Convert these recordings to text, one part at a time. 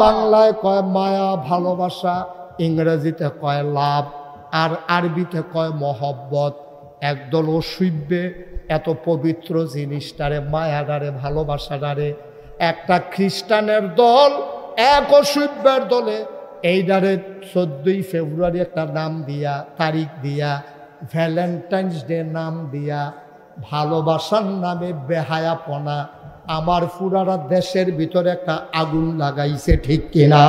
বাংলায় কয় মায়া ভালোবাসা, ইংরেজিতে কয় লাভ, আর আরবিতে কয় মহব্বত। একদল অসভ্যে এত পবিত্র জিনিসটারে, মায়াডারে, ভালোবাসাডারে, একটা খ্রিস্টানের দল এক অসভ্যের দলে এইটারে 14ই ফেব্রুয়ারি একটা নাম দিয়া, তারিখ দিয়া, ভ্যালেন্টাইন্স ডে নাম দিয়া, ভালোবাসার নামে বেহায়াপনা আমার পুরারা দেশের ভিতরে একটা আগুন লাগাইছে, ঠিক কিনা?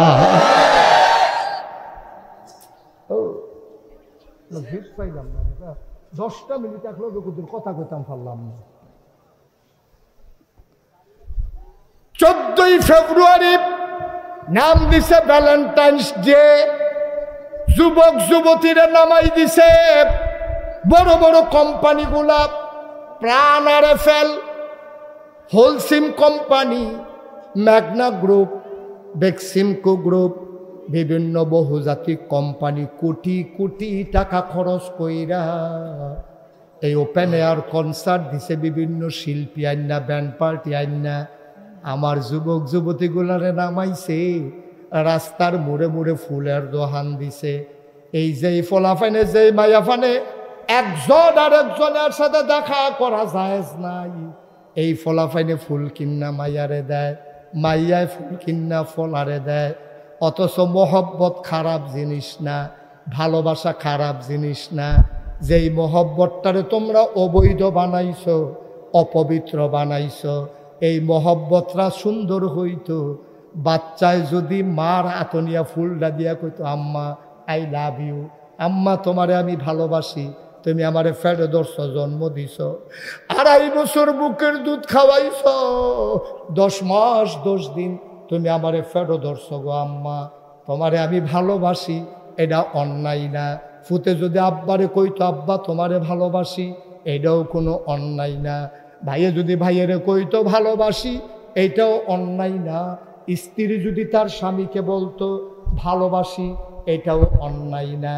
পাইলাম না, 10টা মিনিট একলো কথা কইতাম পারলাম না। 14ই ফেব্রুয়ারি নাম দিছে ভ্যালেন্টাইন্স ডে। যুবক যুবতীরা নামাই দিছে। বড় বড় কোম্পানিগুলা, প্রাণ RFL, Holcim company, Magna group, Beximco group, বিভিন্ন বহুজাতিক কোম্পানি কোটি কোটি টাকা খরচ কইরা এই ওপেন এয়ার কনসার্ট দিছে। বিভিন্ন শিল্পী আইনা, ব্যান্ড পার্টি আইনা আমার যুবক যুবতীগুলারে নামাইছে। রাস্তার মোড়ে মোড়ে ফুলের দোহান দিছে। এই যে ফলাফানে, যে মায়াফানে একজন আর একজনের সাথে দেখা করা জায়েজ নাই, এই ফলাফাইনে ফুল কিন্না মাইয়ারে দেয়, মাইয়ায় ফুল কিন্না ফলারে দেয়। অথচ মহব্বত খারাপ জিনিস না, ভালোবাসা খারাপ জিনিস না। যেই মহব্বতটারে তোমরা অবৈধ বানাইছো, অপবিত্র বানাইছো, এই মহব্বতরা সুন্দর হইতো বাচ্চায় যদি মার আতনিয়া ফুলটা দিয়া কইতো, আম্মা আই লাভ ইউ, আম্মা তোমারে আমি ভালোবাসি, তুমি আমারে ফেটে ধরছ, জন্ম দিছ, 2.5 বছর বুকের দুধ খাওয়াইছ, 10 মাস 10 দিন তুমি আমারে ফেটে ধরছ গো আম্মা, তোমারে আমি ভালোবাসি, এটা অন্যায় না। ফুতে যদি আব্বারে কইতো, আব্বা তোমারে ভালোবাসি, এটাও কোনো অন্যায় না। ভাইয়ে যদি ভাইয়েরে কইতো ভালোবাসি, এইটাও অন্যায় না। স্ত্রী যদি তার স্বামীকে বলতো ভালোবাসি, এটাও অন্যায় না।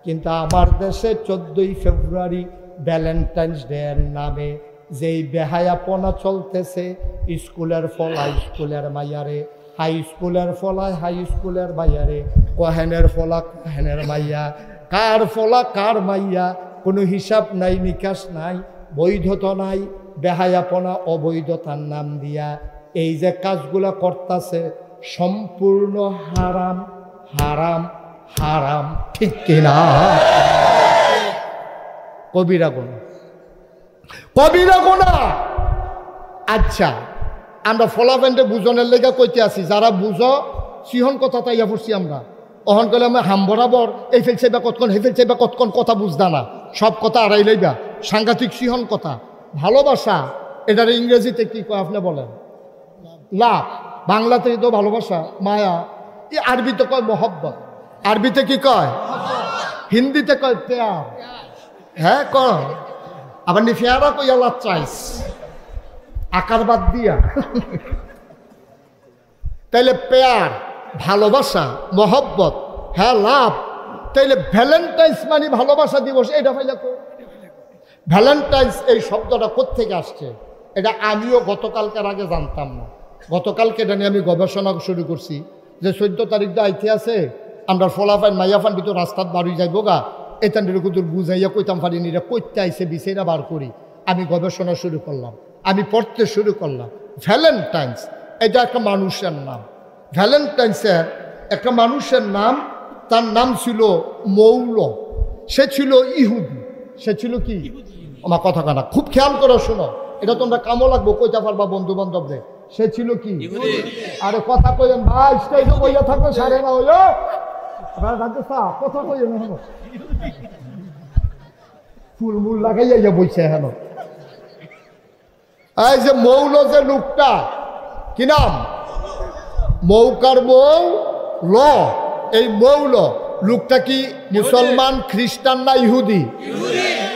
কিন্তু আমার দেশে 14ই ফেব্রুয়ারি ভ্যালেন্টাইন্স ডে এর নামে যেই বেহায়াপনা চলতেছে, স্কুলের ফলা স্কুলের মাইয়ারে, হাই স্কুলের ফলা হাই স্কুলের মাইয়ারে, কহেনের ফলা কহেনের মাইয়া, কার ফলা কার মাইয়া, কোনো হিসাব নাই, নিকাশ নাই, বৈধতা নাই। বেহায়াপনা অবৈধতার নাম দিয়া এই যে কাজগুলা করতেছে সম্পূর্ণ হারাম, হারাম, হারাম, ঠিক কিনা? কবিরা গুনাহ, কবিরা গুনাহ। আচ্ছা, আমরা ফলাফেন্টে বুঝনের লেগে কইতে আছি, যারা বুঝো সিহন কথা তাইয়া পড়ছি আমরা। অহন কলে আমি হাম বরাবর এই ফেলছে বা কতক্ষণ, হে ফেলছে বা কতক্ষণ কথা বুঝদা না, সব কথা আড়াই লইবা, সাংঘাতিক সিহন কথা। ভালোবাসা এটার ইংরেজিতে কি কয় আপনি বলেন? লাভ। বাংলাতে তো ভালোবাসা, মায়া। আরবিতে কয় মহব্বত। আরবিতে কি কয়? হিন্দিতে কয় প্যার। হ্যাঁ কয়, আবার নি ফেয়ারা কইয়া লাচ্চাইস, আকার বাদ দিয়া। তাইলে প্যার, ভালোবাসা, মহব্বত, হ্যাঁ লাভ। তাইলে ভ্যালেন্টাইন্স মানে ভালোবাসা দিবস, এটা পাইলা কো? ভ্যালেন্টাইন্স এই শব্দটা কোত্থেকে আসছে এটা আমিও গতকালকের আগে জানতাম না। গতকালকে এটা নিয়ে আমি গবেষণা শুরু করছি যে 14 তারিখ দা আইতে আছে, আমরা ফলাফাইন মাইয়াফান ভিতর রাস্তাত বাড়ি যাইব গা, এটান কুতুর বুঝাইয়া কইতাম পারিনি, এটা কইতে আইসে বিষয়টা বার করি। আমি গবেষণা শুরু করলাম, আমি পড়তে শুরু করলাম। ভ্যালেন্টাইন্স এটা একটা মানুষের নাম। ভ্যালেন্টাইন্সের একটা মানুষের নাম, তার নাম ছিল মৌল। সে ছিল ইহুদি। সে ছিল কি? আমার কথা কানা খুব খেয়াল করে শোনো, এটা তোমরা কামো লাগবো, কইতে পারবা বন্ধু বান্ধবরে। সে ছিল কি? আরে কথা কইেন ভাই, স্টেজে বইয়া থাকবে সারে না হইলো কথা কইেন, ফুল মূল লাগাইয়া বইছে হেন। এই যে মৌল, যে লোকটা, কি নাম? মৌকার মৌ ল। এই মৌল লোকটা কি মুসলমান, খ্রিস্টান না ইহুদি?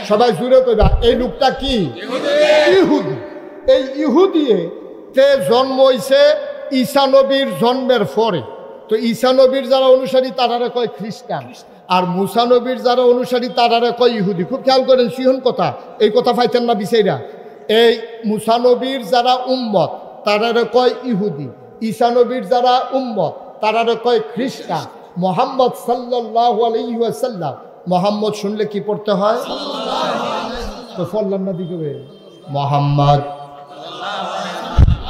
সবাই জুড়ে কইবা, এই লোকটা কি? ইহুদি। এই ইহুদিয়ে তে জন্ম হইছে ঈসা নবীর জন্মের পরে। তো ঈসা নবীর যারা অনুসারী তারারে কয় খ্রিস্টান, আর মুসা নবীর যারা অনুসারী তারারে কয় ইহুদি। খুব খেয়াল করেন, সিহন কথা, এই কথা পাইতেন না বিচাইরা। এই মুসা নবীর যারা উম্মত তারারে কয় ইহুদি, ঈসা নবীর যারা উম্মত তারারে কয় খ্রিস্টান। মোহাম্মদ সাল্লাল্লাহু আলাইহি ওয়াসাল্লাম, মোহাম্মদ শুনলে কি পড়তে হয়? তো পড়লাম না দিকে মোহাম্মদ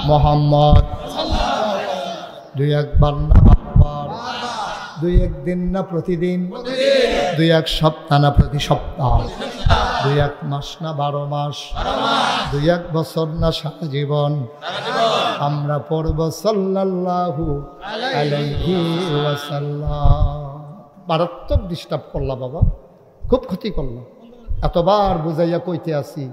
মোহাম্মদ, দুই একবার না বারবার, দুই একদিন না প্রতিদিন, দুই এক সপ্তাহ না প্রতি সপ্তাহ, দুই এক মাস না 12 মাস, দুই এক বছর না সারা জীবন আমরা পড়ব সাল্লাল্লাহু আলাইহি ওয়াসাল্লাম। মারাত্মক ডিস্টার্ব করলা বাবা, খুব ক্ষতি করলাম। এতবার বুঝাইয়া কইতে আসি,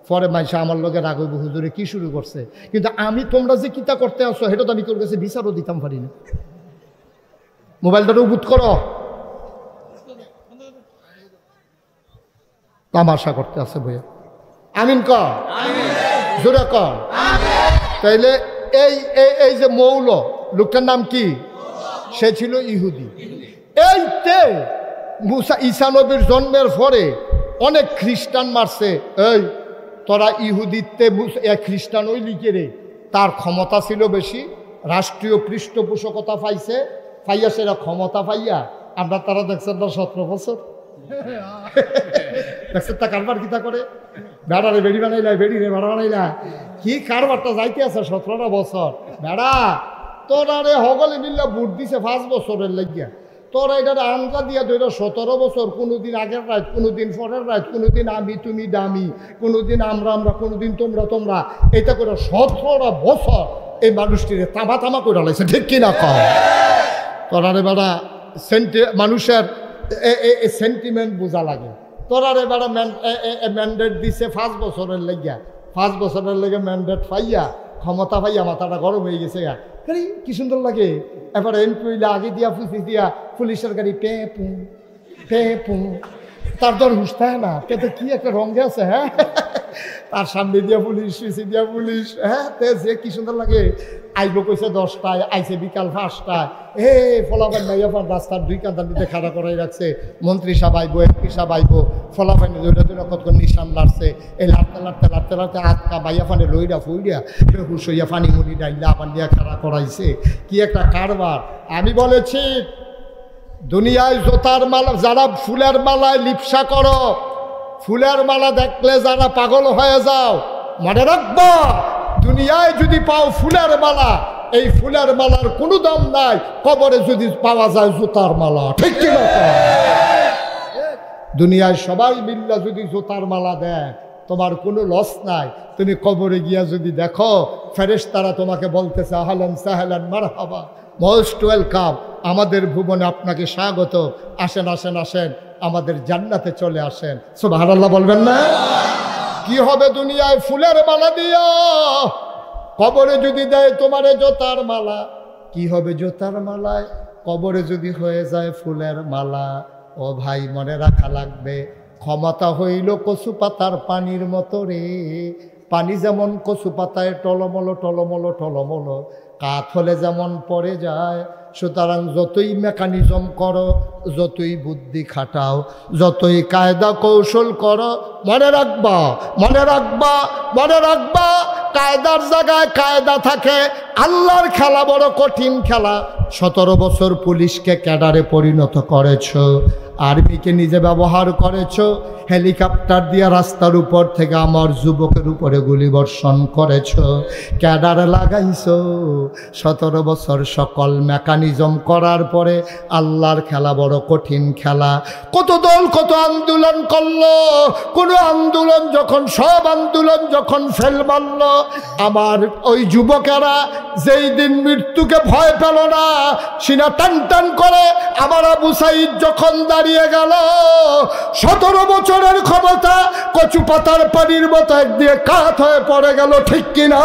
পরে মাইসা আমার লগে রাগ হইব, হুজুরে কি শুরু করছে। কিন্তু আমি তোমরা যে কিতা করতে আসো সেটা তো আমি তোর কাছে বিচারও দিতাম পারি না। মোবাইলটা উবুত করো, তামাশা করতে আছে বইয়া। আমিন কর, জোরে কর। তাইলে এই এই যে মৌল লোকটার নাম কি? সে ছিল ইহুদি। এইতে মুসা ঈসা নবীর জন্মের পরে অনেক খ্রিস্টান মারছে। এই তোরা ইহুদিতে খ্রিস্টান ওই লিখে রে, তার ক্ষমতা ছিল বেশি, রাষ্ট্রীয় পৃষ্ঠপোষকতা পাইছে, পাইয়া সেরা ক্ষমতা পাইয়া আমরা তারা দেখছেন না 17 বছর দেখছেন তা কারবার কিতা করে, বেড়ারে বেড়ি বানাইলা, বেড়ি রে বেড়া বানাইলা, কি কারবারটা যাইতে আছে 17টা বছর। বেড়া তোরা রে হগলে মিল্লা ভোট দিছে 5 বছরের লাগিয়া, তোরা এটার আঞ্জা দিয়া ধরে 17 বছর, কোনোদিন আগের রাত, কোনোদিন পরের রাত, কোনোদিন আমি তুমি দামি, কোনোদিন আমরা আমরা, কোনোদিন তোমরা তোমরা, এটা করে 17টা বছর এই মানুষটিরে তামা তামা করে লাইছে, ঠিক কিনা কম? তোরা রে বেড়া মানুষের সেন্টিমেন্ট বোঝা লাগে। তোরা রে বেড়া ম্যান্ডেট দিছে 5 বছরের লাগিয়া, 5 বছরের লেগে ম্যান্ডেট পাইয়া, ক্ষমতা পাইয়া মাথাটা গরম হয়ে গেছে। কি সুন্দর লাগে। এবার এমপি হইলে আগে দিয়া ফুসি দিয়া পুলিশের গাড়ি পে পু পে পু, তার দর হুসতায় না, তেতে কি একটা রঙে আছে। হ্যাঁ, তার সামনে দিয়া পুলিশ, পিছিয়ে দিয়া পুলিশ। হ্যাঁ, সে কি সুন্দর লাগে। আইব কইছে 10টায়, আইছে বিকাল 5টায়। ফলাফাইন নাই এখন রাস্তার 2 কাঁদার মধ্যে খাড়া করাই রাখছে। মন্ত্রী সাহেব আইব, এমপি সাহেব আইব, ফলাফাইন কত নিশান লাড়ছে। এই লাড়তে লাড়তে লাড়তে লাড়তে আটকা বাইয়া ফানে লইরা ফুইরা হুশ হইয়া পানি মুড়ি ডাইলা পান দিয়া খাড়া করাইছে। কি একটা কারবার। আমি বলেছি দুনিয়ায় জোতার মালা, যারা ফুলের মালায় লিপসা করো, ফুলের মালা দেখলে যারা পাগল হয়ে যাও, মনে রাখবা দুনিয়ায় যদি পাও ফুলের মালা, এই ফুলের মালার কোনো দাম নাই কবরে যদি পাওয়া যায় জুতার মালা, ঠিক কি না? দুনিয়ায় সবাই মিল্লা যদি জুতার মালা দেয় তোমার কোনো লস নাই। তুমি কবরে গিয়া যদি দেখো ফেরেশতারা তোমাকে বলতেছে আহলান সাহলান মারহাবা, মোস্ট ওয়েলকাম, আমাদের ভুবনে আপনাকে স্বাগত, আসেন আসেন আসেন, আমাদের জান্নাতে চলে আসেন। সুবহানাল্লাহ বলবেন না? কি হবে দুনিয়ায় ফুলের মালা দিয়া, কবরে যদি দেয় তোমারে জোতার মালা, কি হবে জোতার মালায়? কবরে যদি হয়ে যায় ফুলের মালা, ও ভাই মনে রাখা লাগবে, ক্ষমতা হইল কচু পাতার পানির মতো রে। পানি যেমন কচু পাতায় টলমলো টলমলো টলমলো, কাত হলে যেমন পড়ে যায়। সুতরাং যতই মেকানিজম করো, যতই বুদ্ধি খাটাও, যতই কায়দা কৌশল করো, মনে রাখবা মনে রাখবা মনে রাখবা, কায়দার জায়গায় কায়দা থাকে। আল্লাহর খেলা বড় কঠিন খেলা। 17 বছর পুলিশকে ক্যাডারে পরিণত করেছ, আর্মিকে নিজে ব্যবহার করেছ, হেলিকপ্টার দিয়ে রাস্তার উপর থেকে আমার যুবকের উপরে গুলিবর্ষণ করেছ, ক্যাডারে লাগাইছ। 17 বছর সকল মেকানিজম করার পরে আল্লাহর খেলা বড় কঠিন খেলা। কত দল কত আন্দোলন করলো, কোনো আন্দোলন যখন, সব আন্দোলন যখন ফেল মারল, আমার ওই যুবকেরা যেই দিন মৃত্যুকে ভয় পেল না, সিনা টান টান করে আমার আবু সাইদ যখন দাঁড়িয়ে গেল, 17 বছরের ক্ষমতা কচু পাতার পানির মতো একদিকে কাত হয়ে পড়ে গেল, ঠিক কিনা?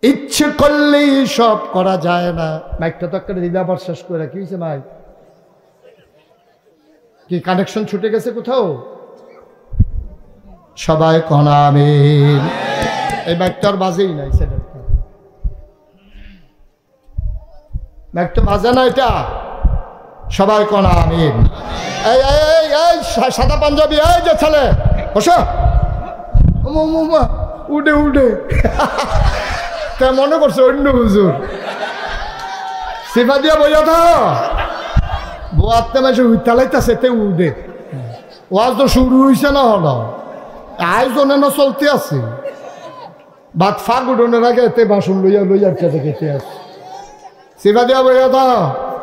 ইচ্ছে করলেই সব করা যায় না। মাইকটা তো একটা দিলে আবার শেষ করে, কি হয়েছে মাইক? কি কানেকশন ছুটে গেছে কোথাও? সবাই কোন আমিন। এই মাইকটার বাজেই নাই, সেটা মাইক তো বাজে না, এটা সবাই কোন আমিন। এই এই এই সাদা পাঞ্জাবি, এই যে ছেলে বসো, উঠে উঠে তা মনে করছে অন্য হুজুর সেবা দিয়া বইয়া থা বোয়াতে মাসে উইতালাইতাছে তে উঠে ওয়াজ তো শুরু হয়েছে না হলো আয়োজনে না চলতে আছে বাদ ফাঁক উঠোনের আগে এতে বাসন লইয়া লইয়া খেতে খেতে আছে সেবা দিয়া বইয়া থা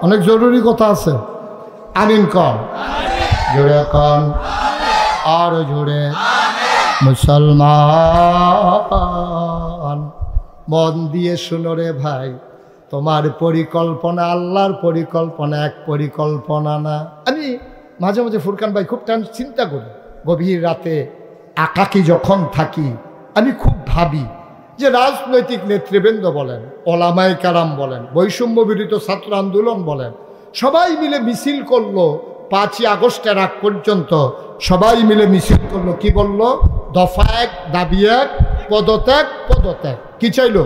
অনেক জরুরি কথা আছে আমিন কন জোরে কন আর জোরে মুসলমান মন দিয়ে শুনো রে ভাই তোমার পরিকল্পনা আল্লাহর পরিকল্পনা এক পরিকল্পনা না। আমি মাঝে মাঝে ফুরকান ভাই খুব চিন্তা করি গভীর রাতে একাকী যখন থাকি আমি খুব ভাবি যে রাজনৈতিক নেতৃবৃন্দ বলেন ওলামায়ে কেরাম বলেন বৈষম্য বিরোধী ছাত্র আন্দোলন বলেন সবাই মিলে মিছিল করলো 5ই আগস্টের আগ পর্যন্ত সবাই মিলে মিছিল করলো কি বললো দফা এক দাবি এক পদত্যাগ পদত্যাগ কি চাইলো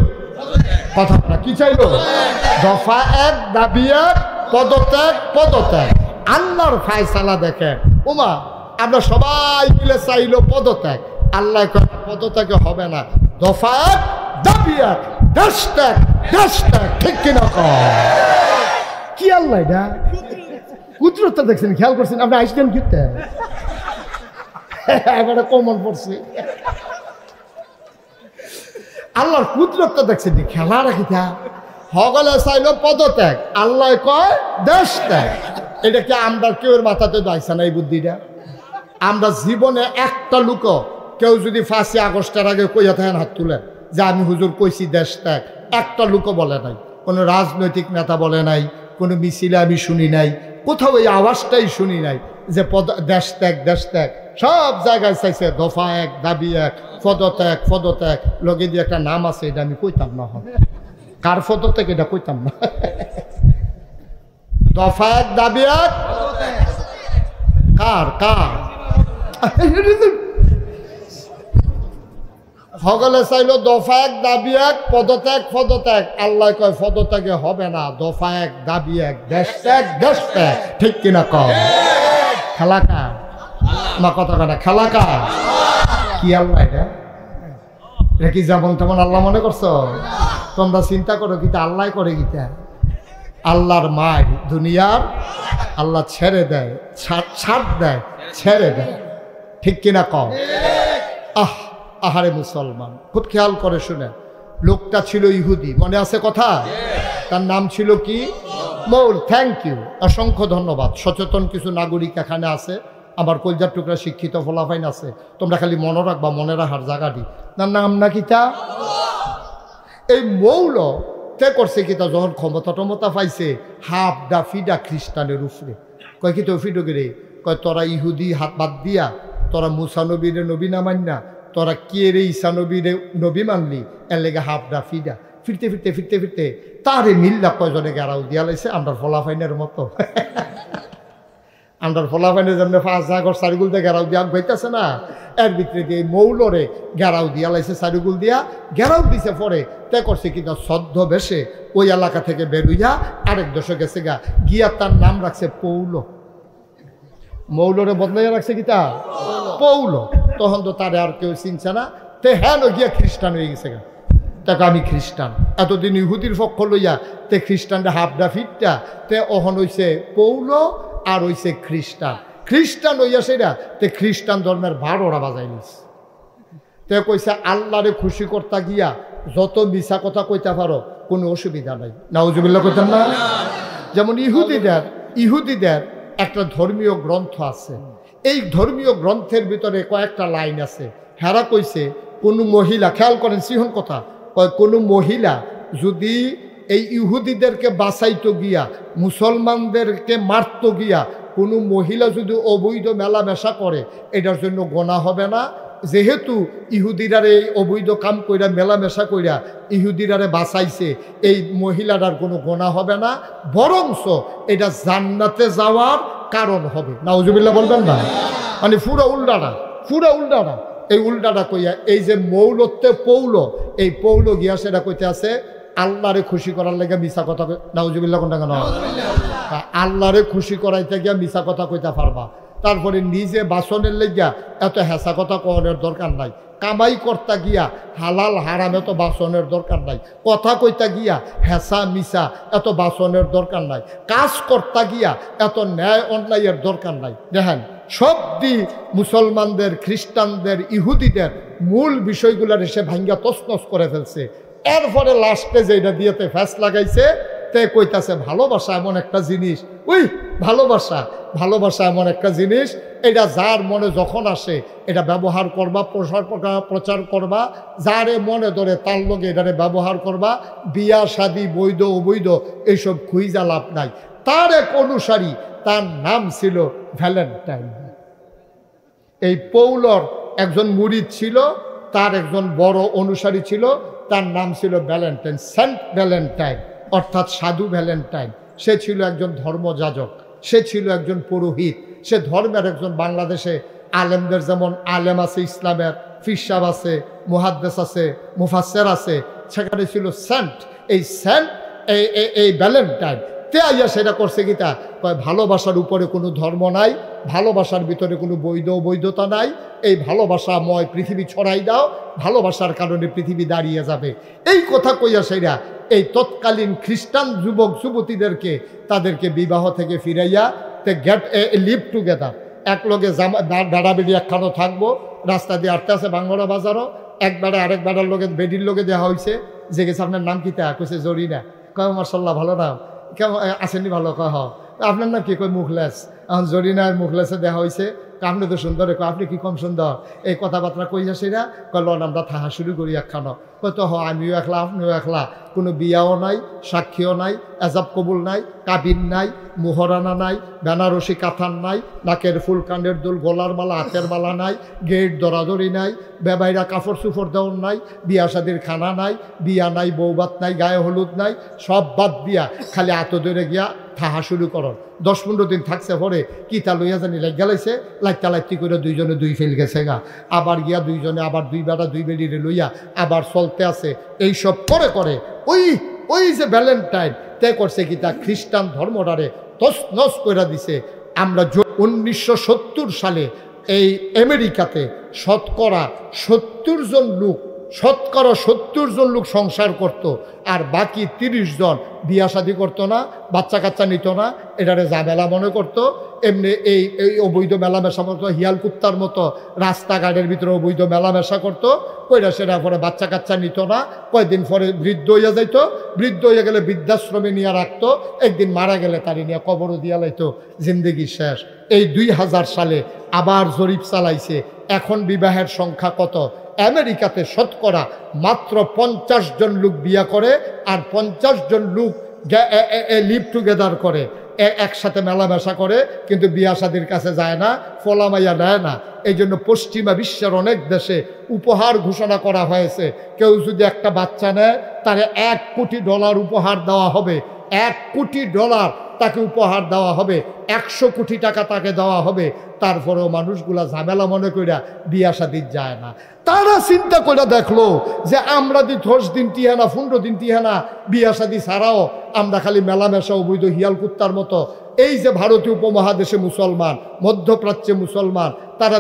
কথা না কি চাইলো দফা এক দাবি এক পদত্যাগ পদত্যাগ আল্লাহর ফায়সালা দেখেন ওমা আমরা সবাই মিলে চাইলো পদত্যাগ আল্লাহ পদত্যাগে হবে না দফা এক দাবি এক দেশ ত্যাগ ঠিক কিনা কি আল্লাহ এটা কুদরতটা দেখছেন খেয়াল করছেন আপনি আইসলেন কিনতে এবারে কমন পড়ছে আল্লাহর কুদরতটা দেখছেন খেলা রাখিতা হগলে চাইলো পদত্যাগ আল্লাহ কয় দেশ ত্যাগ এটা কি আমরা কেউ মাথাতে যাইছে না এই বুদ্ধিটা আমরা জীবনে একটা লোক কেউ যদি 5ই আগস্টের আগে কইয়া থাকেন হাত তুলেন যে আমি হুজুর কইছি দেশ ত্যাগ একটা লোক বলে নাই কোনো রাজনৈতিক নেতা বলে নাই কোনো মিছিলে আমি শুনি নাই কোথাও এই আওয়াজটাই শুনি নাই যে দেশ ত্যাগ সব জায়গায় চাইছে দফা এক দাবি এক পদত্যাগ লগে দিয়ে একটা নাম আছে এটা আমি কইতাম না হবে কার পদত্যাগ এটা কইতাম না দফা এক দাবি এক কার সকলে চাইলো দফা এক দাবি এক পদত্যাগ আল্লাহ কয় পদত্যাগে হবে না দফা এক দাবি এক দেশ ত্যাগ ঠিক কিনা কম খেলাকা না কথা কাটা খেলাকা কি আল্লাহ এটা কি যেমন তেমন আল্লাহ মনে করছো তোমরা চিন্তা করো কিতা আল্লাহ করে কিতা আল্লাহর মায় দুনিয়ার আল্লাহ ছেড়ে দেয় ছাড় দেয় ছেড়ে দেয় ঠিক কিনা কম আহারে মুসলমান খুব খেয়াল করে শুনে লোকটা ছিল ইহুদি মনে আছে কথা তার নাম ছিল কি মৌল থ্যাংক ইউ অসংখ্য ধন্যবাদ সচেতন কিছু নাগরিক এখানে আছে আমার কলজার টুকরা শিক্ষিত ফলাফাইন আছে তোমরা খালি মনে রাখবা মনে রাখার জায়গাটি তার নাম না কিতা এই মৌল তে করছে কিতা যখন ক্ষমতা পাইছে হাফ ফিডা খ্রিস্টানের উপরে কয় কি তো ফিডো গেরে কয় তোরা ইহুদি হাত বাদ দিয়া তোরা মুসা নবীরে নবী না মান না তোরা কে রে ঈসা নবীরে নবী মানলি এর লেগে হাফ ফিডা ফিরতে তারে মিল্লা কয়জনে গেরাও দিয়া লাইছে আমরা ফলাফাইনের মতো আমরা ফলাফাইনের জন্য 5 আগর সারিগুল দিয়ে গেরাও দিয়া ভাইতেছে না এর ভিতরে দিয়ে মৌলরে গেরাও দিয়া লাইছে সারিগুল দিয়া গেরাও দিছে পরে তে করছে কিনা সদ্য বেশে ওই এলাকা থেকে বেরুইয়া আরেক দেশে গেছে গিয়া তার নাম রাখছে পৌল মৌলরে বদলাইয়া রাখছে কিতা পৌল তখন তো তারে আর কেউ চিনছে না তে হ্যাঁ গিয়া খ্রিস্টান হয়ে গেছে তাকে আমি খ্রিস্টান এতদিন ইহুদির পক্ষ লইয়া তে খ্রিস্টানটা হাফডা ফিটটা তে অহন হইছে পৌল আর হইছে খ্রিস্টান হইয়া সেটা তে খ্রিস্টান ধর্মের 12টা বাজাই নিছে তে কইছে আল্লাহরে খুশি করতে গিয়া যত মিছা কথা কইতে পারো কোনো অসুবিধা নাই নাউজুবিল্লাহ কইতেন না যেমন ইহুদিদের একটা ধর্মীয় গ্রন্থ আছে এই ধর্মীয় গ্রন্থের ভিতরে কয়েকটা লাইন আছে হেরা কইছে কোনো মহিলা খেয়াল করেন সিহন কথা কোনো মহিলা যদি এই ইহুদিদেরকে বাঁচাইতো গিয়া মুসলমানদেরকে মারতো গিয়া কোনো মহিলা যদি অবৈধ মেলামেশা করে এটার জন্য গোনা হবে না যেহেতু ইহুদিরারে এই অবৈধ কাম কইরা মেলামেশা কইরা ইহুদিরারে বাঁচাইছে এই মহিলাটার কোনো গোনা হবে না বরংস এটা জান্নাতে যাওয়ার কারণ হবে নাউজুবিল্লাহ বলবেন না মানে পুরো উল্টাটা এই উল্টাটা কইয়া এই যে মৌলত্বে পৌল এই পৌল গিয়া সেটা কইতে আছে আল্লাহরে খুশি করার লেগে মিছা কথা নাউজুবিল্লাহ কোনটা কেন আল্লাহরে খুশি করাইতে গিয়া মিছা কথা কইতে পারবা তারপরে নিজে বাসনের লেগিয়া এত হেসা কথা কওয়ানোর দরকার নাই কামাই করতে গিয়া হালাল হারাম এত বাসনের দরকার নাই, কথা কইতা গিয়া হেসা মিসা এত বাসনের দরকার নাই, কাজ করতে গিয়া এত ন্যায় অন্যায়ের দরকার নাই। দেখেন সব মুসলমানদের, খ্রিস্টানদের, ইহুদিদের মূল বিষয়গুলোর এসে ভাঙ্গা তছনছ করে ফেলছে। এরপরে লাস্টে যেটা দিয়েতে ফ্যাস লাগাইছে তে কইতাছে ভালোবাসা এমন একটা জিনিস, ভালোবাসা এমন একটা জিনিস, এটা যার মনে যখন আসে এটা ব্যবহার করবা, প্রচার করবা, যারে মনে ধরে তার লগে এটারে ব্যবহার করবা। বিয়া শাদী বৈধ অবৈধ এইসব খুঁজা লাভ নাই। তার এক অনুসারী, তার নাম ছিল ভ্যালেন্টাইন। এই পৌলর একজন মুরিদ ছিল, তার একজন বড় অনুসারী ছিল, তার নাম ছিল ভ্যালেন্টাইন, সেন্ট ভ্যালেন্টাইন, অর্থাৎ সাধু ভ্যালেন্টাইন। সে ছিল একজন ধর্মযাজক, সে ছিল একজন পুরোহিত, সে ধর্মের একজন। বাংলাদেশে আলেমদের যেমন আলেম আছে, ইসলামের ফির সাহেব আছে, মুহাদ্দিস আছে, মুফাসসির আছে, সেখানে ছিল সেন্ট। এই সেন্ট এই ভ্যালেন্টাইন তে আইয়া সেটা করছে গীতা কয় ভালোবাসার উপরে কোনো ধর্ম নাই, ভালোবাসার ভিতরে কোনো বৈধ বৈধতা নাই, এই ভালোবাসাময় পৃথিবী ছড়াই দাও, ভালোবাসার কারণে পৃথিবী দাঁড়িয়ে যাবে। এই কথা কইয়া সেরা এই তৎকালীন খ্রিস্টান যুবক যুবতীদেরকে তাদেরকে বিবাহ থেকে ফিরাইয়া তে গেট লিভ টুগেদার, এক লগে বেড়া বেড়ি একখানো থাকবো, রাস্তা দিয়ে আটতে আছে বাংলা বাজারও, এক বেড়া আরেক বেড়ার লগে বেডির লগে দেওয়া হয়েছে, যে গেছে আপনার নাম কি তা কইছে জরিনা, কয় মার্শাল্লাহ ভালো নাম, কেমন আসেনি ভালো, কয় হ আপনার নাম কি, কয় মুখলেস। এখন জরিনার মুখলেসে দেওয়া হয়েছে, আপনি তো সুন্দর, আপনি কি কম সুন্দর, এই কথাবার্তা কইয়া সেরা কয় লন আমরা থাহা শুরু করি একখানো, কত হ আমিও একলা আপনিও একলা, কোনো বিয়াও নাই, সাক্ষীও নাই, এজাব কবুল নাই, কাবিন নাই, মোহরানা নাই, বেনারসি কাথান নাই, নাকের ফুল, কানের দুল, গলার মালা, হাতের মালা নাই, গেট দরাদরি নাই, বেবাইরা কাপড় চুপড় দেওয়ার নাই, বিয়া শাদির খানা নাই, বিয়া নাই, বৌবাত নাই, গায়ে হলুদ নাই, সব বাদ দিয়া খালি আত ধরে গিয়া থাহা শুরু করন। 10-15 দিন থাকছে, পরে কিতা লইয়া জানি লাগ গেলাইছে, লাইতা লাইতি করে দুইজনে দুই ফেল গেছে গা, আবার গিয়া দুইজনে আবার দুই বেড়া দুই বেড়িরে লইয়া আবার চলতে আছে। এইসব করে করে ওই যে ভ্যালেন্টাইন তে করছে কিতা খ্রিস্টান ধর্মটারে তছনছ করে দিছে। আমরা 1970 সালে এই আমেরিকাতে শতকরা 70 জন লোক সংসার করত, আর বাকি 30 জন বিয়া শাদী করতো না, বাচ্চা কাচ্চা নিত না, এটারে ঝামেলা মনে করতো। এমনি এই অবৈধ মেলামেশা করতো, হিয়াল কুত্তার মতো রাস্তাঘাটের ভিতরে অবৈধ মেলামেশা করতো, কইরা সেটা পরে বাচ্চা কাচ্চা নিত না, কয়েকদিন পরে বৃদ্ধ হইয়া যাইতো, বৃদ্ধ হইয়া গেলে বৃদ্ধাশ্রমে নিয়ে রাখতো, একদিন মারা গেলে তারি নিয়ে কবরও দিয়া লাইতো, জিন্দেগি শেষ। এই 2000 সালে আবার জরিপ চালাইছে, এখন বিবাহের সংখ্যা কত? আমেরিকাতে শতকরা মাত্র 50 জন লোক বিয়া করে, আর 50 জন লোক লিভ টুগেদার করে, একসাথে মেলামেশা করে, কিন্তু বিয়া শাদির কাছে যায় না, ফলামাইয়া নেয় না। এই জন্য পশ্চিমা বিশ্বের অনেক দেশে উপহার ঘোষণা করা হয়েছে, কেউ যদি একটা বাচ্চা নেয় তারে $1 কোটি উপহার দেওয়া হবে, $1 কোটি তাকে উপহার দেওয়া হবে, 100 কোটি টাকা তাকে দেওয়া হবে। তারপরেও মানুষগুলা ঝামেলা মনে কইরা বিয়া শাদী যায় না। তারা চিন্তা করে দেখলো যে আমরা 10 দিন টিহানা 15 দিন টিহানা বিয়া শাদী ছাড়াও আমরা খালি মেলামেশা অবৈধ হিয়াল কুত্তার মতো। এই যে ভারতীয় উপমহাদেশে মুসলমান, মধ্যপ্রাচ্যে মুসলমান, তারা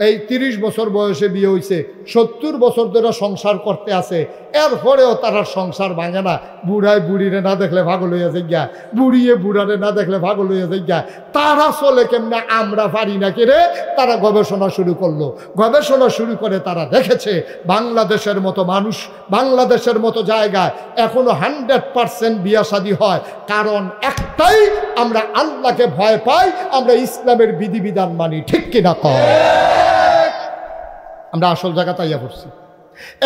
এই 30 বছর বয়সে বিয়ে হয়েছে, 70 বছর ধরে সংসার করতে আছে, এরপরেও তারা সংসার ভাঙে না। বুড়ায় বুড়িরে না দেখলে পাগল হইয়া যাইয়া, বুড়িয়ে বুড়ারে না দেখলে পাগল হইয়া যাইয়া। তারা চলে কেমনে, আমরা পারি না কেরে। তারা গবেষণা শুরু করলো, গবেষণা শুরু করে তারা দেখেছে বাংলাদেশের মতো মানুষ, বাংলাদেশের মতো জায়গায় এখনো 100% বিয়া শাদী হয়। কারণ একটাই, আমরা আল্লাহকে ভয় পাই, আমরা ইসলামের বিধিবিধান মানি, ঠিক কিনা কয়? আমরা আসল জায়গা তাইয়া পড়ছি।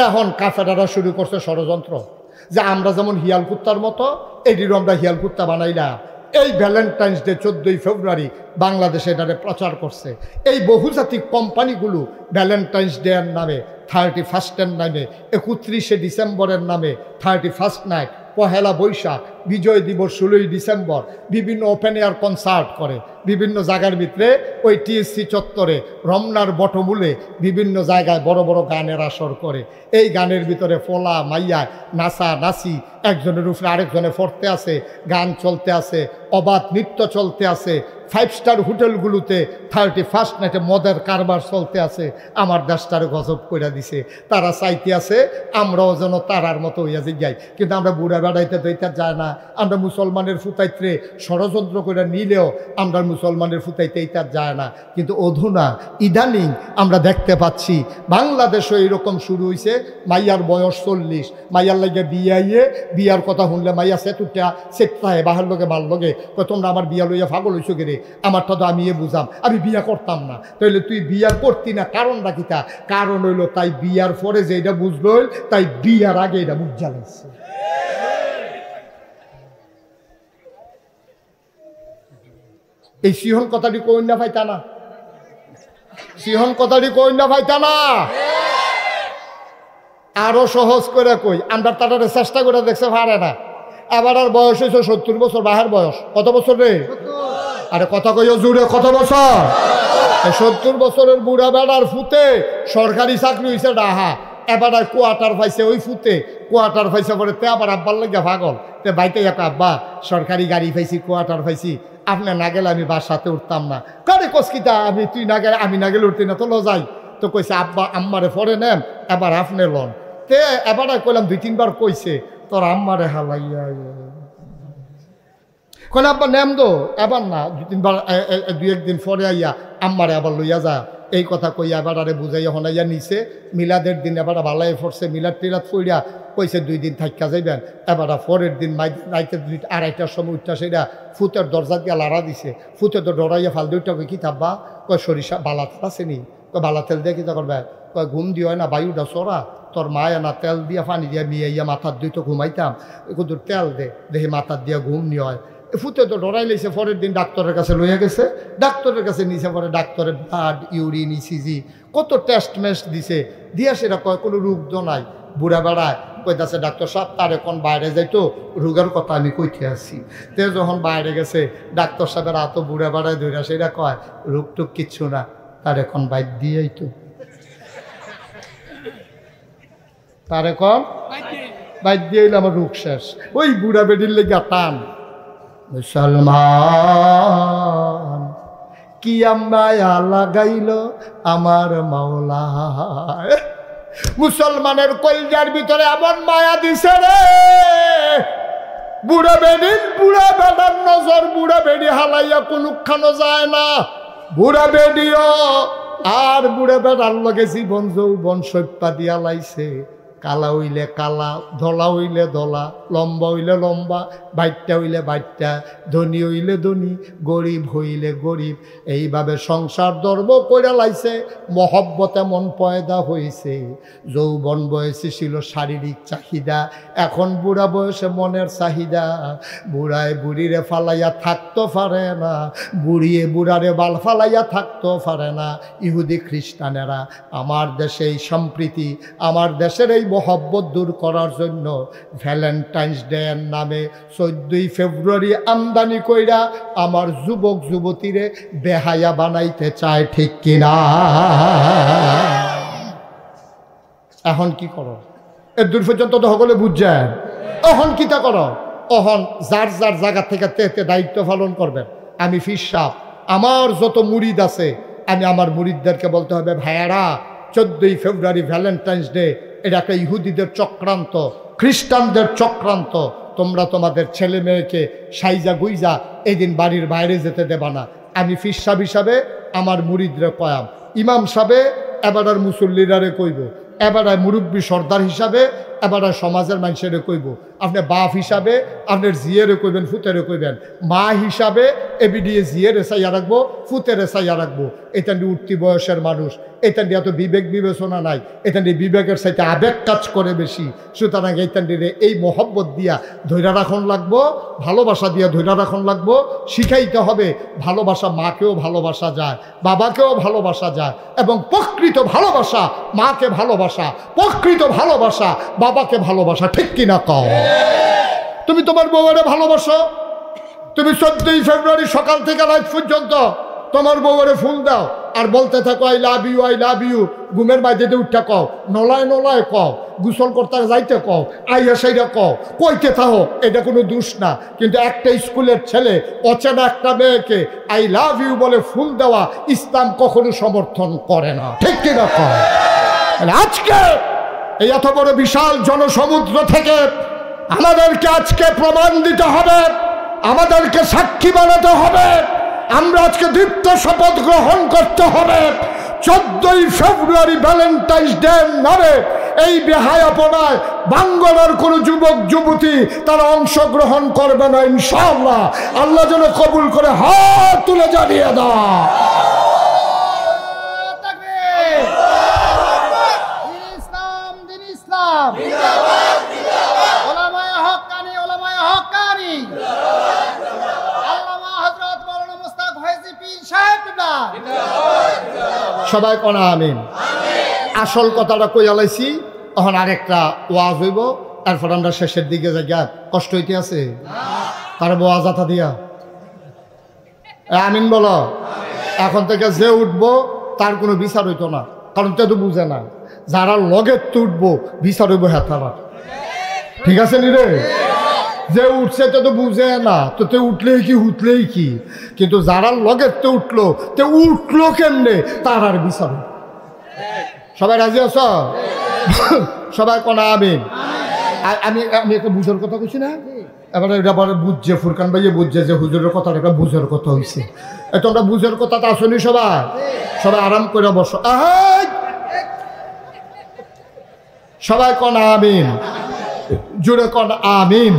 এখন কাফেরারা শুরু করছে ষড়যন্ত্র, যে আমরা যেমন হিয়াল কুত্তার মতো, এটিরও আমরা হিয়াল কুত্তা বানাই না। এই ভ্যালেন্টাইন্স ডে 14 ফেব্রুয়ারি বাংলাদেশে এটারে প্রচার করছে। এই বহুজাতিক কোম্পানিগুলো ভ্যালেন্টাইন্স ডে এর নামে, 31 নামে, 31শে ডিসেম্বরের নামে 31 নাইট, পহেলা বৈশাখ, বিজয় দিবস 16ই ডিসেম্বর বিভিন্ন ওপেন এয়ার কনসার্ট করে বিভিন্ন জায়গার ভিতরে। ওই টিএসসি চত্বরে, রমনার বটমূলে বিভিন্ন জায়গায় বড় বড় গানের আসর করে। এই গানের ভিতরে ফলা মাইয়া নাচা নাচি, একজনের উপরে আরেকজনে পড়তে আছে, গান চলতে আছে, অবাধ নৃত্য চলতে আছে, 5 স্টার হোটেলগুলোতে 31st নাইটে মদের কারবার চলতে আছে। আমার দেশটারে গজব করে দিছে। তারা চাইতে আছে আমরাও যেন তারার মতো হইয়া যাই, কিন্তু আমরা বুড়া বেড়াইতে দইতে যায় না। আমরা মুসলমানের ফুতাইত্রে ষড়যন্ত্র করে নিলেও আমরা মুসলমানের ফুতাইতে এইটার যায় না। কিন্তু অধুনা ইদানিং আমরা দেখতে পাচ্ছি বাংলাদেশও এইরকম শুরু হয়েছে। মাইয়ার বয়স 40, মাইয়ার লাগে বিয়াইয়ে, বিয়ার কথা শুনলে মাইয়া সেতুটা সেটায় বাহার লগে বার লগে তোমরা আমার বিয়া লইয়া পাগল হইছো গেরে, আমারটা তো আমি বুঝাম, আমি বিয়া করতাম না। তাইলে তুই বিয়া করতি না, কারণ রাখিতা? কারণ হইলো তাই বিয়ার পরে যে এটা বুঝলো, তাই বিয়ার আগে এটা বুঝ জ্বালাইছে। এই সিহন কথাটি কই না ভাইতা না, সিহন কথাটি কই না ভাইতা না। আরো সহজ করে কই, আমরা তাদের চেষ্টা করে দেখছে পারে না। এবার আর বয়স হয়েছে 70 বছর, বাহার বয়স কত বছর রে? আরে কথা কইও জুড়ে, কত বছর? 70 বছরের বুড়া বেড়ার ফুতে সরকারি চাকরি হয়েছে ডাহা। এবার আর কোয়ার্টার পাইছে, ওই ফুতে কোয়ার্টার পাইছে পরে তে আবার আব্বার লাগে পাগল। তে বাইতে এক আব্বা সরকারি গাড়ি পাইছি, কোয়ার্টার পাইছি, আপনি না গেলে আমি বাসাতে উঠতাম না। কারে কসকিতা আমি, তুই না গেলে আমি না গেলে উঠতি না, তো লজাই। তো কইছে আব্বা আম্মারে পরে নেন, এবার আপনি লন। তে এবার কইলাম 2-3 বার কইছে তোর আম্মারে হালাইয়া কইলে আব্বা নেম দো, এবার না 2-3 বার 2-1 দিন পরে আইয়া আম্মারে আবার লইয়া যা। এই কথা কইয়া এবার আরে বুঝাইয়া হনাইয়া নিছে। মিলাদের দিন এবার ভালাই পড়ছে, মিলাদ টিলাদ ফইরা কইছে 2 দিন থাকা যাইবেন। এবার পরের দিন রাইতে 2-2:30টার সময় উঠটা সেটা ফুতের দরজা দিয়া লাড়া দিছে। ফুতে তো ডরাইয়া ফাল দুইটা কই কি থাকবা? কয় সরিষা বালা তেল আছে নি? কয় বালা তেল দিয়ে কিতা করবে? কয় ঘুম দিও না, বায়ুটা চড়া, তোর মায়া না তেল দিয়া পানি দিয়া মিয়াইয়া মাথার দুই তো ঘুমাইতাম, একটু তেল দে দেখি মাথার দিয়া ঘুম নি হয়। ফুতে তো ডরাই লাইছে। পরের দিন ডাক্তারের কাছে লইয়া গেছে, ডাক্তারের কাছে নিচে পরে ডাক্তারের ব্লাড, ইউরিন, ইসিজি কত টেস্ট মেস্ট দিছে, দিয়া সেটা কয় কোনো রোগ তো নাই। বুড়া বেড়ায় কইতাছে ডাক্তার সাহেব তার এখন বাইরে যাইতো, রোগের কথা আমি কইতে আসছি। তে যখন বাইরে গেছে ডাক্তার সাহেবের হাতও বুড়া বেড়ায় ধইরা সেটা কয় রোগ টুক কিচ্ছু না, তার এখন বাইর দিয়েই তো, তার এখন বাইর দিয়ে আমার রোগ শেষ। ওই বুড়া বেডির লেগে টান। মুসলমান কি মায়া লাগাইল আমার মাওলা, মুসলমানের কলজার ভিতরে এমন মায়া দিছে রে। বুড়া বেডির, বুড়া বেড়ার নজর বুড়া বেডি হালাইয়া কোনখানো যায় না। বুড়া বেডিও আর বুড়া বেড়ার লগে জীবন যৌবন সৈপা দিয়া লাইছে। কালা হইলে কালা, ধলা হইলে ধলা, লম্বা হইলে লম্বা, বাইটটা হইলে বাইটটা, ধনী হইলে ধনী, গরিব হইলে গরিব, এইভাবে সংসার ধর্ম করে লাইছে। মহব্বত এমন পয়দা হয়েছে। যৌবন বয়সে ছিল শারীরিক চাহিদা, এখন বুড়া বয়সে মনের চাহিদা। বুড়ায় বুড়িরে ফালাইয়া থাকতে পারে না, বুড়িয়ে বুড়ারে বাল ফালাইয়া থাকতে পারে না। ইহুদি খ্রিস্টানেরা আমার দেশে এই সম্প্রীতি, আমার দেশের এই মহব্বত দূর করার জন্য ভ্যালেন্টাইন্স ডে এর নামে 14 ফেব্রুয়ারি আমদানি কইরা আমার যুবক যুবতীরে বেহায়া বানাইতে চায়, ঠিক কিনা? এখন কি করো? এর দূর পর্যন্ত তো সকলে বুঝছেন। এখন কিতা করো? অহন যার যার জায়গা থেকে তেতে দায়িত্ব পালন করবেন। আমি ফির সাহেব, আমার যত মুরিদ আছে, আমি আমার মুরিদদেরকে বলতে হবে ভাইয়ারা 14 ফেব্রুয়ারি ভ্যালেন্টাইন্স ডে এটা একটা ইহুদিদের চক্রান্ত, খ্রিস্টানদের চক্রান্ত। তোমরা তোমাদের ছেলে মেয়েকে সাইজা গুইজা এই দিন বাড়ির বাইরে যেতে দেবা না। আমি ফির সাহেব হিসাবে আমার মুরিদরে কয়াম, ইমাম সাহেবে এবার আর মুসল্লিরারে কইব, এবার মুরব্বী সর্দার হিসাবে এবার সমাজের মানুষেরে কইব, আপনি বাপ হিসাবে আপনার জিয়েরে কইবেন, ফুতেরে কইবেন, মা হিসাবে এবিডিএ জিয়েরে চাইয়া রাখবো, ফুতেরে চাইয়া রাখবো। এটা নিয়ে উঠতি বয়সের মানুষ, এটা নিয়ে এত বিবেক বিবেচনা নাই, এটা নিয়ে বিবেকের চাইতে আবেগ কাজ করে বেশি। সুতরাং এইটা নিয়ে এই মহব্বত দিয়া ধৈর্য রাখন লাগবো, ভালোবাসা দিয়া ধৈর্য রাখন লাগবো। শিখাইতে হবে ভালোবাসা মাকেও ভালোবাসা যায়, বাবাকেও ভালোবাসা যায়, এবং প্রকৃত ভালোবাসা মাকে ভালোবাসা, প্রকৃত ভালোবাসা বাবাকে ভালোবাসা, ঠিক কিনা কও? তুমি তোমার বউয়ের ভালোবাসো, তুমি 14 ফেব্রুয়ারি সকাল থেকে রাত পর্যন্ত তোমার বউয়ের ফুল দাও, আর বলতে থাকো আই লাভ ইউ ঘুমের বাইরে উঠতে কও, নলায় নলায় কও, গোসল করতে যাইতে কও, আইয়া সাইরা কও, কইতে থাকো, এটা কোনো দোষ না। কিন্তু একটা স্কুলের ছেলে অচেনা একটা মেয়েকে আই লাভ ইউ বলে ফুল দেওয়া ইসলাম কখনো সমর্থন করে না, ঠিক কিনা কও? আজকে এই এত বড় বিশাল জনসমুদ্র থেকে আমাদেরকে আজকে প্রমাণ দিতে হবে, আমাদেরকে সাক্ষী বানাতে হবে। আমরা আজকে দীপ্ত শপথ গ্রহণ করতে হবে 14ই ফেব্রুয়ারি ভ্যালেন্টাইন্স ডে নামে এই বেহায়াপনায় বাঙ্গলার কোনো যুবক যুবতী তারা অংশগ্রহণ করবে না ইনশাআল্লাহ। আল্লাহ যেন কবুল করে, হাত তুলে জানিয়ে দাও। সবাই কোন আমিন। আসল কথাটা কই আলাইছি, এখন আরেকটা ওয়াজ হইব, তারপর আমরা শেষের দিকে যাই। কষ্ট হইতে আছে তার ওয়াজ আতা দিয়া আমিন বলো। এখন থেকে যে উঠবো তার কোনো বিচার হইতো না, কারণ তে তো বুঝে না। যারা লগের তো উঠবো বিচার হইব হেতারা, ঠিক আছে নি রে? যে উঠছে তে তো বুঝে না, তো তে উঠলেই কি উঠলেই কি, কিন্তু যারা লগের তো উঠলো তে উঠলো কেমনে তার আর বিচার। সবাই রাজি আছ? সবাই কোন আমিন। আমি আমি একটা বুঝার কথা কইছি না, এবারে এটা পরে বুঝছে, ফুরকান ভাইয়ে বুঝছে যে হুজুরের কথাটা একটা বুঝার কথা হয়েছে। তোমরা বুঝার কথাটা আসনি সবাই? সবাই আরাম করে বসো। সবাই কোন আমিন, জুড়ে কোন আমিন।